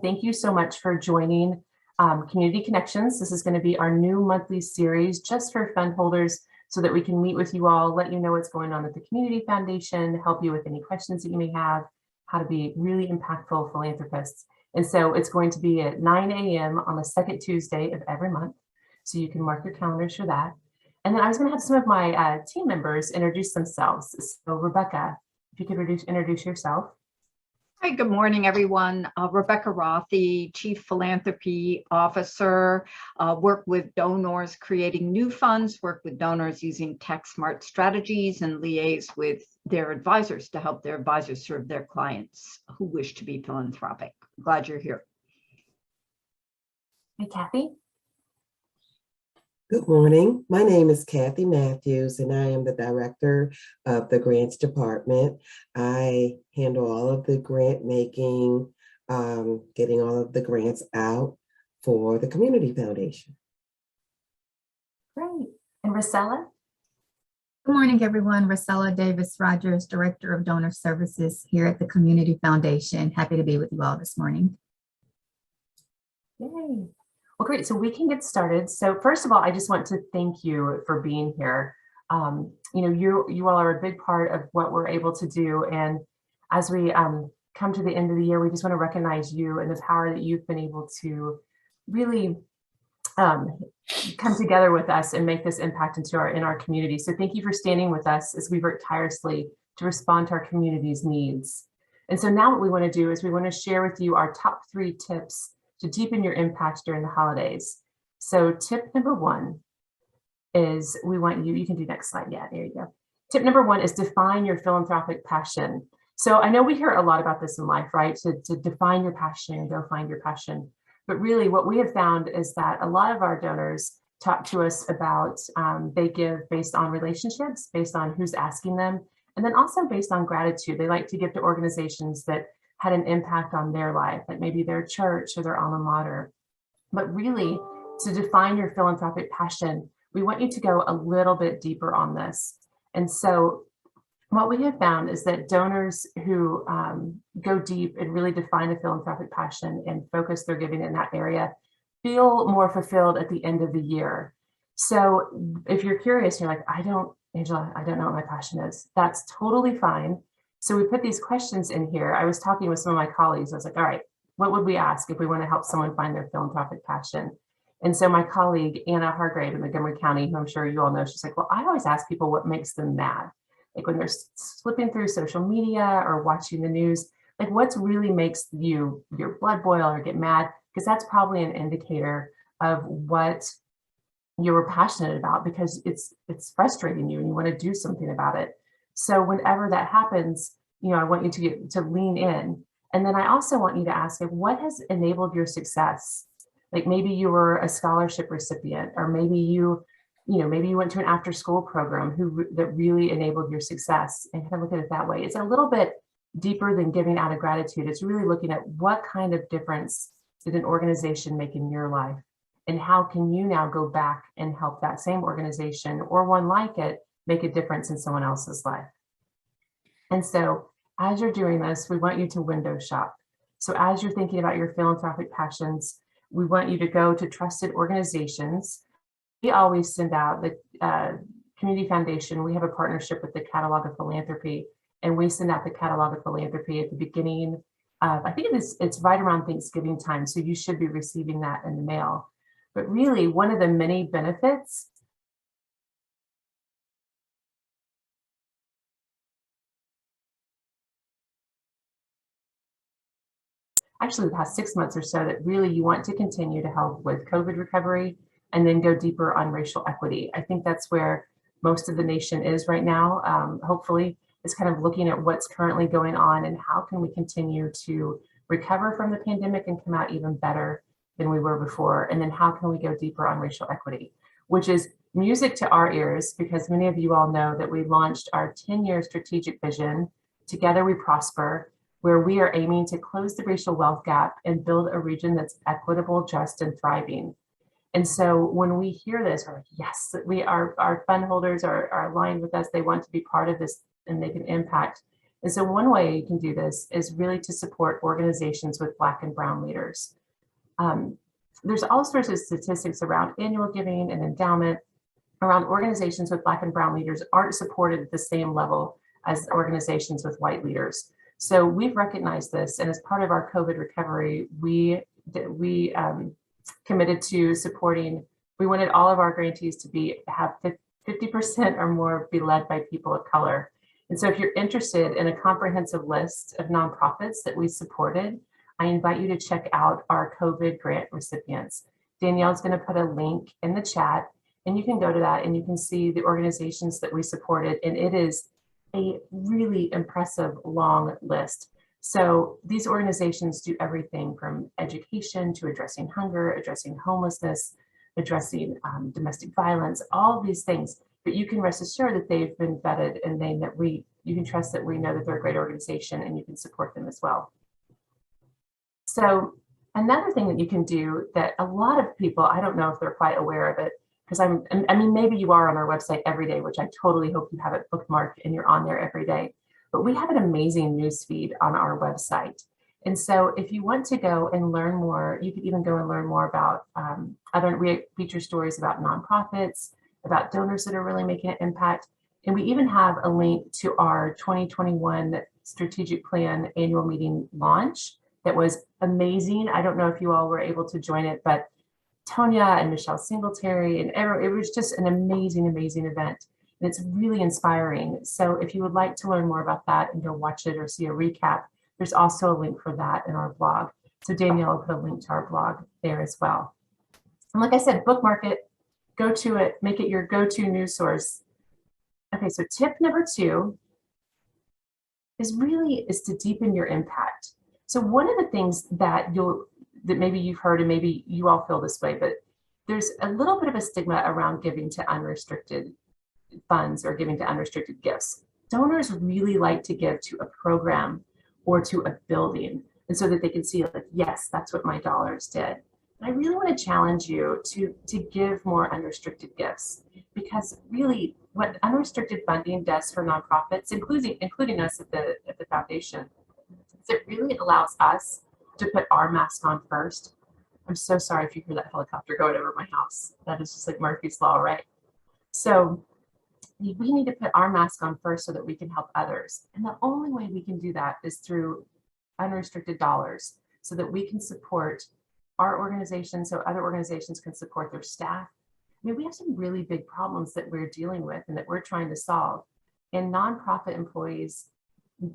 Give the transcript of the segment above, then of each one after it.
Thank you so much for joining Community Connections. This is going to be our new monthly series just for fund holders so that we can meet with you all, let you know what's going on at the Community Foundation, help you with any questions that you may have, how to be really impactful philanthropists. And so it's going to be at 9 a.m. on the second Tuesday of every month. So you can mark your calendars for that. And then I was going to have some of my team members introduce themselves. So Rebecca, if you could introduce yourself. Hi, good morning, everyone. Rebecca Roth, the Chief Philanthropy Officer, work with donors creating new funds, work with donors using tech smart strategies, and liaise with their advisors to help their advisors serve their clients who wish to be philanthropic. Glad you're here. Hey, Kathy. Good morning. My name is Kathy Matthews, and I am the Director of the Grants Department. I handle all of the grant making, getting all of the grants out for the Community Foundation. Great. And Rosella? Good morning, everyone. Rosella Davis Rogers, Director of Donor Services here at the Community Foundation. Happy to be with you all this morning. Yay. Well, great. So we can get started. So first of all, I just want to thank you for being here. You all are a big part of what we're able to do. And as we come to the end of the year, we just want to recognize you and the power that you've been able to really come together with us and make this impact in our community. So thank you for standing with us as we work tirelessly to respond to our community's needs. And so now what we want to do is we want to share with you our top 3 tips to deepen your impact during the holidays. So tip number 1 is we want you can do next slide. Yeah, there you go. Tip number 1 is define your philanthropic passion. So I know we hear a lot about this in life, right? To define your passion and go find your passion. But really what we have found is that a lot of our donors talk to us about they give based on relationships, based on who's asking them, and then also based on gratitude. They like to give to organizations that had an impact on their life, like maybe their church or their alma mater. But really, to define your philanthropic passion, we want you to go a little bit deeper on this. And so what we have found is that donors who go deep and really define a philanthropic passion and focus their giving in that area feel more fulfilled at the end of the year. So if you're curious, you're like, Angela, I don't know what my passion is. That's totally fine. So we put these questions in here. I was talking with some of my colleagues. I was like, all right, what would we ask if we want to help someone find their philanthropic passion? And so my colleague, Anna Hargrave in Montgomery County, who I'm sure you all know, she's like, well, I always ask people what makes them mad. Like when they're flipping through social media or watching the news, like what's really makes your blood boil or get mad? Because that's probably an indicator of what you were passionate about, because it's frustrating you and you want to do something about it. So whenever that happens, I want you to lean in. And then I also want you to ask, what has enabled your success? Like maybe you were a scholarship recipient, or maybe maybe you went to an after school program that really enabled your success, and kind of look at it that way. It's a little bit deeper than giving out of gratitude. It's really looking at what kind of difference did an organization make in your life? And how can you now go back and help that same organization or one like it make a difference in someone else's life? And so as you're doing this, we want you to window shop. So as you're thinking about your philanthropic passions, we want you to go to trusted organizations. We always send out the Community Foundation. We have a partnership with the Catalog of Philanthropy, and we send out the Catalog of Philanthropy at the beginning of, I think it's right around Thanksgiving time. So you should be receiving that in the mail. But really, one of the many benefits actually the past 6 months or so, that really you want to continue to help with COVID recovery and then go deeper on racial equity. I think that's where most of the nation is right now. Hopefully, is kind of looking at what's currently going on and how can we continue to recover from the pandemic and come out even better than we were before. And then how can we go deeper on racial equity, which is music to our ears, because many of you all know that we launched our 10-year strategic vision, Together We Prosper, where we are aiming to close the racial wealth gap and build a region that's equitable, just, and thriving. And so when we hear this, we're like, yes, our fund holders are aligned with us. They want to be part of this and make an impact. And so one way you can do this is really to support organizations with Black and Brown leaders. There's all sorts of statistics around annual giving and endowment around organizations with Black and Brown leaders aren't supported at the same level as organizations with white leaders. So we've recognized this, and as part of our COVID recovery, we committed to supporting. We wanted all of our grantees to have 50% or more be led by people of color. And so if you're interested in a comprehensive list of nonprofits that we supported, I invite you to check out our COVID grant recipients. Danielle's going to put a link in the chat, and you can go to that and you can see the organizations that we supported. And it is a really impressive long list. So these organizations do everything from education to addressing hunger, addressing homelessness, addressing domestic violence, all of these things. But you can rest assured that they've been vetted, and you can trust that we know that they're a great organization and you can support them as well. So another thing that you can do that a lot of people, I don't know if they're quite aware of it, because I mean, maybe you are on our website every day, which I totally hope you have it bookmarked and you're on there every day. But we have an amazing news feed on our website. And so if you want to go and learn more, you could even go and learn more about we feature stories about nonprofits, about donors that are really making an impact. And we even have a link to our 2021 strategic plan annual meeting launch that was amazing. I don't know if you all were able to join it, but Tonya and Michelle Singletary and it was just an amazing, amazing event. And it's really inspiring. So if you would like to learn more about that and go watch it or see a recap, there's also a link for that in our blog. So Danielle will put a link to our blog there as well. And like I said, bookmark it, go to it, make it your go-to news source. Okay, so tip number 2 is to deepen your impact. So one of the things that maybe you've heard, and maybe you all feel this way, but there's a little bit of a stigma around giving to unrestricted funds or giving to unrestricted gifts. Donors really like to give to a program or to a building, and so that they can see, like, yes, that's what my dollars did. And I really want to challenge you to give more unrestricted gifts, because really what unrestricted funding does for nonprofits, including us at the foundation, is it really allows us to put our mask on first. I'm so sorry if you hear that helicopter going over my house. That is just like Murphy's Law, right? So we need to put our mask on first so that we can help others. And the only way we can do that is through unrestricted dollars, so that we can support our organization, so other organizations can support their staff. I mean, we have some really big problems that we're dealing with and that we're trying to solve. And nonprofit employees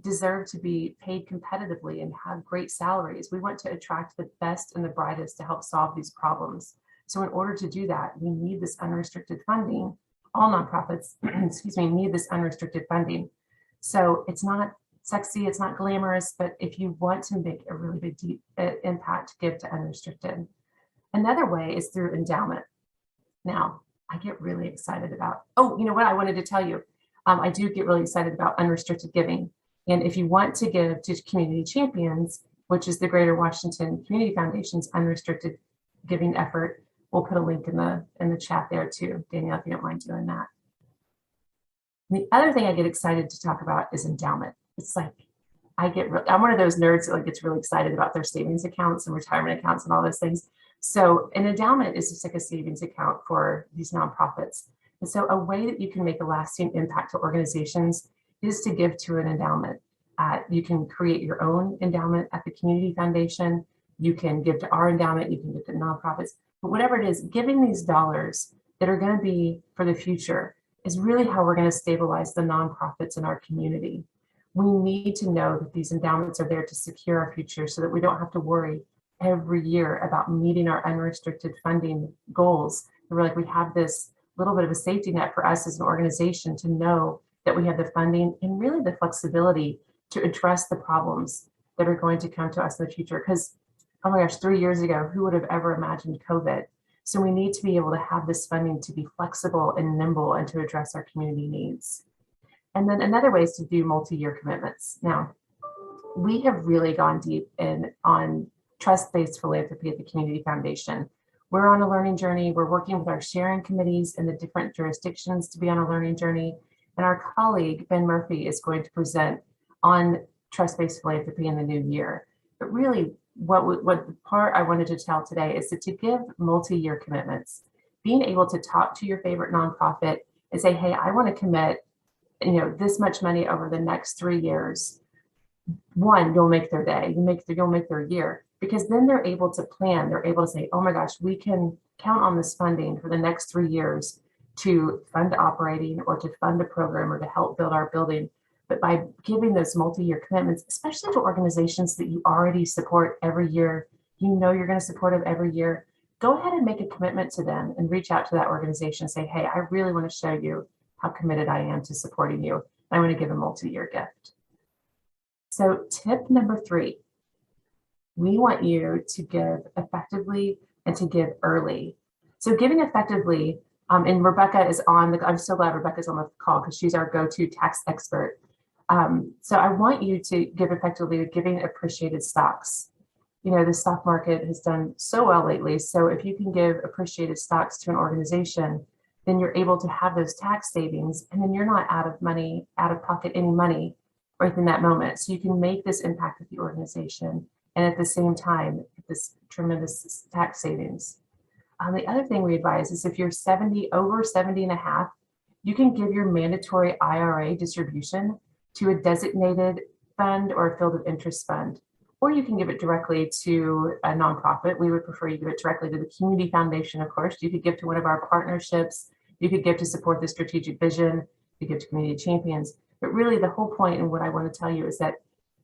deserve to be paid competitively and have great salaries. We want to attract the best and the brightest to help solve these problems. So in order to do that, we need this unrestricted funding. All nonprofits, excuse me, need this unrestricted funding. So it's not sexy, it's not glamorous, but if you want to make a really big deep impact, give to unrestricted. Another way is through endowment. Now, I get really excited about, you know what I wanted to tell you. I do get really excited about unrestricted giving. And if you want to give to Community Champions, which is the Greater Washington Community Foundation's unrestricted giving effort, we'll put a link in the chat there too, Danielle, if you don't mind doing that. And the other thing I get excited to talk about is endowment. It's like, I'm one of those nerds that like gets really excited about their savings accounts and retirement accounts and all those things. So an endowment is just like a savings account for these nonprofits. And so a way that you can make a lasting impact to organizations is to give to an endowment. You can create your own endowment at the Community Foundation. You can give to our endowment, you can give to nonprofits, but whatever it is, giving these dollars that are going to be for the future is really how we're going to stabilize the nonprofits in our community. We need to know that these endowments are there to secure our future so that we don't have to worry every year about meeting our unrestricted funding goals. We're like, we have this little bit of a safety net for us as an organization to know that we have the funding and really the flexibility to address the problems that are going to come to us in the future. Because, oh my gosh, 3 years ago, who would have ever imagined COVID? So we need to be able to have this funding to be flexible and nimble and to address our community needs. And then another way is to do multi-year commitments. Now, we have really gone deep on trust-based philanthropy at the Community Foundation. We're on a learning journey. We're working with our sharing committees in the different jurisdictions to be on a learning journey. And our colleague, Ben Murphy, is going to present on trust-based philanthropy in the new year. But really, what the part I wanted to tell today is that to give multi-year commitments, being able to talk to your favorite nonprofit and say, hey, I want to commit, this much money over the next 3 years. One, you'll make their day, you'll make their year, because then they're able to plan. They're able to say, oh my gosh, we can count on this funding for the next 3 years to fund operating or to fund a program or to help build our building. But by giving those multi-year commitments, especially to organizations that you already support every year, you're going to support them every year, go ahead and make a commitment to them and reach out to that organization and say, hey, I really want to show you how committed I am to supporting you. I want to give a multi-year gift. So tip number 3, we want you to give effectively and to give early. So giving effectively, and Rebecca is I'm so glad Rebecca's on the call because she's our go-to tax expert. So I want you to give effectively with giving appreciated stocks. The stock market has done so well lately. So if you can give appreciated stocks to an organization, then you're able to have those tax savings, and then you're not out of pocket any money right in that moment. So you can make this impact with the organization, and at the same time, this tremendous tax savings. The other thing we advise is if you're over 70 and a half, you can give your mandatory IRA distribution to a designated fund or a field of interest fund, or you can give it directly to a nonprofit. We would prefer you give it directly to the Community Foundation, of course. You could give to one of our partnerships. You could give to support the strategic vision. You could give to community champions. But really the whole point and what I want to tell you is that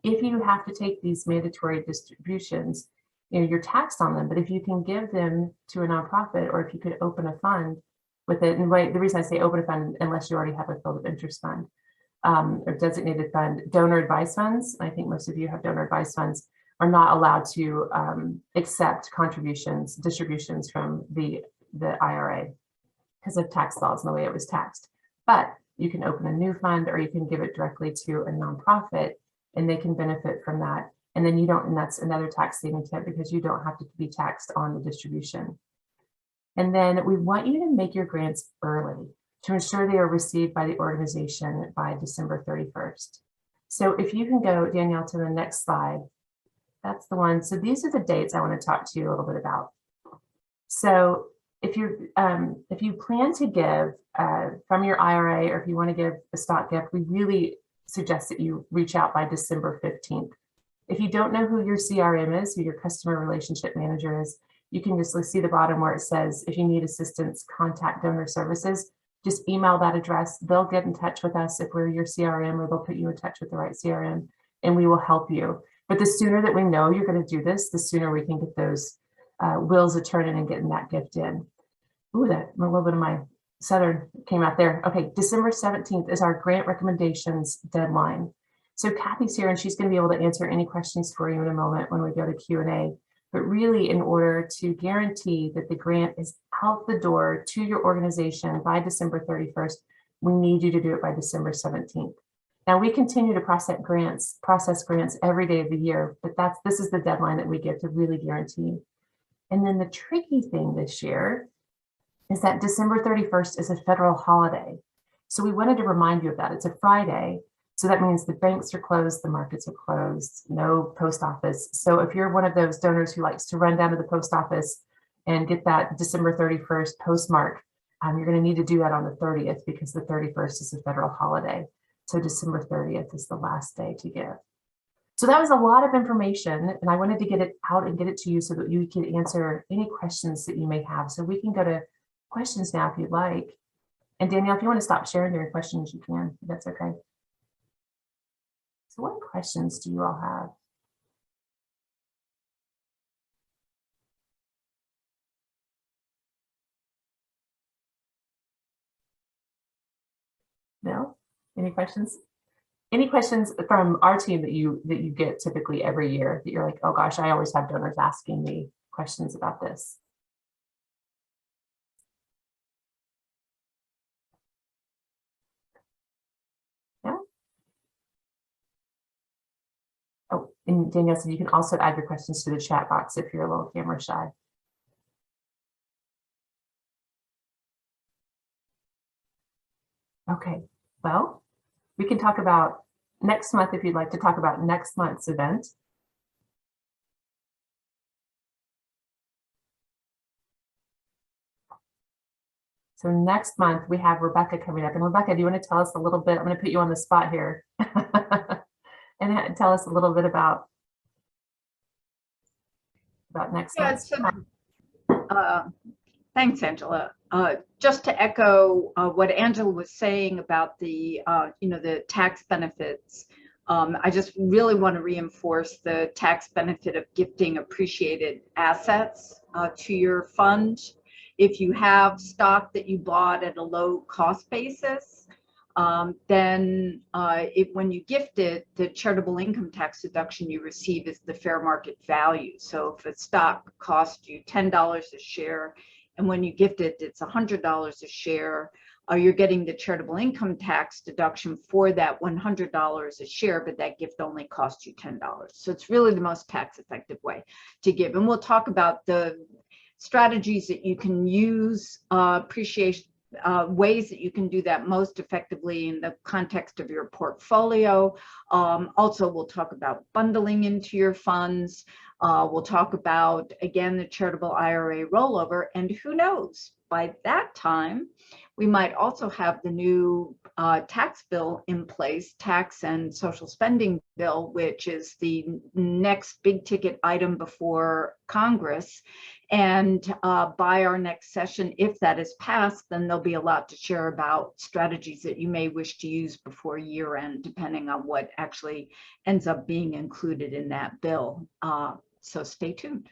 if you have to take these mandatory distributions, you're taxed on them. But if you can give them to a nonprofit, or if you could open a fund with it, and the reason I say open a fund, unless you already have a field of interest fund, or designated fund, donor advised funds, I think most of you have donor advised funds, are not allowed to accept distributions from the IRA because of tax laws and the way it was taxed. But you can open a new fund, or you can give it directly to a nonprofit, and they can benefit from that. And then and that's another tax saving tip, because you don't have to be taxed on the distribution. And then we want you to make your grants early to ensure they are received by the organization by December 31st. So if you can go, Danielle, to the next slide, that's the one. So these are the dates I want to talk to you a little bit about. So if you plan to give from your IRA, or if you want to give a stock gift, we really suggest that you reach out by December 15th. If you don't know who your CRM is, who your customer relationship manager is, you can just see the bottom where it says, if you need assistance, contact Donor Services. Just email that address. They'll get in touch with us if we're your CRM, or they'll put you in touch with the right CRM, and we will help you. But the sooner that we know you're going to do this, the sooner we can get those wheels a turning and getting that gift in. Ooh, a little bit of my Southern came out there. Okay, December 17th is our grant recommendations deadline. So Kathy's here, and she's going to be able to answer any questions for you in a moment when we go to Q&A. But really, in order to guarantee that the grant is out the door to your organization by December 31st, we need you to do it by December 17th. Now, we continue to process grants every day of the year, but this is the deadline that we give to really guarantee. And then the tricky thing this year is that December 31st is a federal holiday. So we wanted to remind you of that. It's a Friday. So that means the banks are closed, the markets are closed, no post office. So if you're one of those donors who likes to run down to the post office and get that December 31st postmark, you're going to need to do that on the 30th, because the 31st is a federal holiday. So December 30th is the last day to give. So that was a lot of information, and I wanted to get it out and get it to you so that you can answer any questions that you may have. So we can go to questions now if you'd like. And Danielle, if you want to stop sharing your questions, you can. That's okay. So what questions do you all have? No? Any questions? Any questions from our team that you get typically every year that you're like, oh gosh, I always have donors asking me questions about this? Yeah. Oh, and Danielle said you can also add your questions to the chat box if you're a little camera shy. Okay, well, we can talk about next month, if you'd like to talk about next month's event. So next month we have Rebecca coming up. And Rebecca, do you want to tell us a little bit? I'm going to put you on the spot here and tell us a little bit about next month. Thanks, Angela. Just to echo what Angela was saying about the the tax benefits, I just really want to reinforce the tax benefit of gifting appreciated assets to your fund. If you have stock that you bought at a low cost basis, then when you gift it, the charitable income tax deduction you receive is the fair market value. So if a stock cost you $10 a share, and when you gift it, it's $100 a share, you're getting the charitable income tax deduction for that $100 a share, but that gift only costs you $10. So it's really the most tax effective way to give. And we'll talk about the strategies that you can use, ways that you can do that most effectively in the context of your portfolio. Also, we'll talk about bundling into your funds. We'll talk about, again, the charitable IRA rollover, and who knows, by that time, we might also have the new tax bill in place, tax and social spending bill, which is the next big ticket item before Congress. And by our next session, if that is passed, then there'll be a lot to share about strategies that you may wish to use before year end, depending on what actually ends up being included in that bill. So stay tuned.